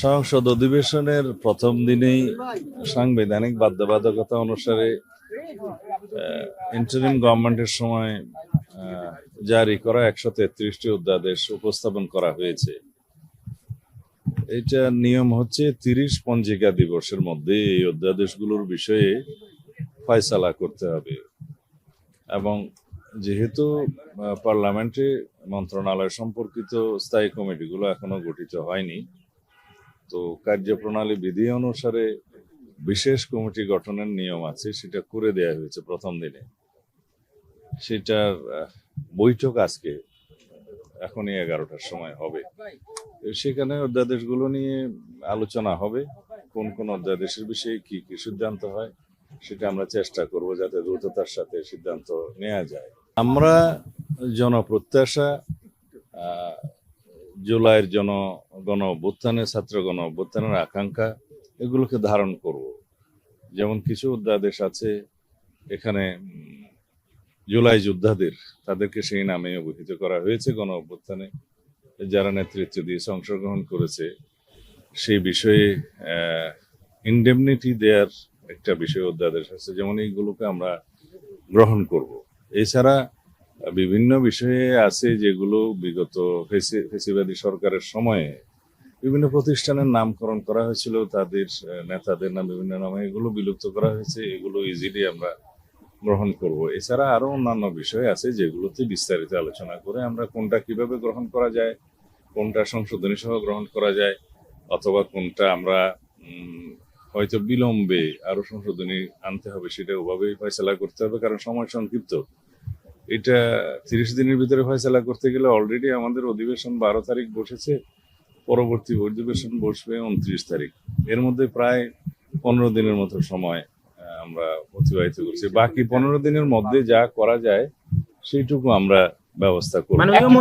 সংসদ অধিবেশনের প্রথম দিনেই সাংবিধানিক বাধ্যবাধকতা অনুসারে ইন্টারিম গভর্নমেন্টের সময় জারি করা 133টি অধ্যাদেশ উপস্থাপন করা হয়েছে। এটা নিয়ম হচ্ছে 30 পঞ্জিকা দিবসের মধ্যে এই অধ্যাদেশগুলোর বিষয়ে ফয়সালা করতে হবে। এবং যেহেতু পার্লামেন্টে মন্ত্রণালয় সম্পর্কিত স্থায়ী কমিটিগুলো এখনো গঠিত হয়নি, তো কার্যপ্রণালী বিধি অনুসারে বিশেষ কমিটি গঠনের নিয়ম আছে, সেটা করে দেয়া হয়েছে প্রথম দিনে। সেটার বৈঠক আজকে এখনই 11টার সময় হবে। সেখানে অধ্যাদেশগুলো নিয়ে আলোচনা হবে, কোন কোন অধ্যাদেশের বিষয়ে কি কি সিদ্ধান্ত হয় সেটা আমরা চেষ্টা করব যাতে দ্রুততার সাথে সিদ্ধান্ত নেওয়া যায়। আমরা জনপ্রত্যাশা, জুলাইয়ের গণ অভ্যুত্থানে, ছাত্র গণ অভ্যুত্থানের আকাঙ্ক্ষা, এগুলোকে ধারণ করব। যেমন কিছু অধ্যাদেশ আছে এখানে জুলাই যোদ্ধাদের, তাদেরকে সেই নামে অভিহিত করা হয়েছে। গণ অভ্যুত্থানে যারা নেতৃত্ব দিয়েছে, অংশগ্রহণ করেছে, সেই বিষয়ে ইনডেমনিটি দেওয়ার একটা বিষয় অধ্যাদেশ আছে, যেমন এইগুলোকে আমরা গ্রহণ করব। এছাড়া বিভিন্ন বিষয়ে আছে যেগুলো বিগত ফেসিবাদী সরকারের সময়ে বিভিন্ন প্রতিষ্ঠানের নামকরণ করা হয়েছিল, তাদের নেতাদের নাম বিভিন্ন নামে, এগুলো বিলুপ্ত করা হয়েছে, এগুলো ইজিলি আমরা গ্রহণ করব। এছাড়া আরো অন্যান্য বিষয় আছে যেগুলোতে বিস্তারিত আলোচনা করে আমরা কোনটা কিভাবে গ্রহণ করা যায়, কোনটা সংশোধনী সহ গ্রহণ করা যায়, অথবা কোনটা আমরা হয়তো বিলম্বে আরো সংশোধনী আনতে হবে, সেটা ওভাবেই ফয়সালা করতে হবে, কারণ সময় সংক্ষিপ্ত। এটা 30 দিনের ভিতরে ফয়সালা করতে গেলে অলরেডি আমাদের অধিবেশন 12 তারিখ বসেছে, পরবর্তী অধিবেশন বসবে 29 তারিখ। এর মধ্যে প্রায় 15 দিনের মতো সময় আমরা অতিবাহিত করছি। বাকি 15 দিনের মধ্যে যা করা যায় সেইটুকু আমরা ব্যবস্থা করব।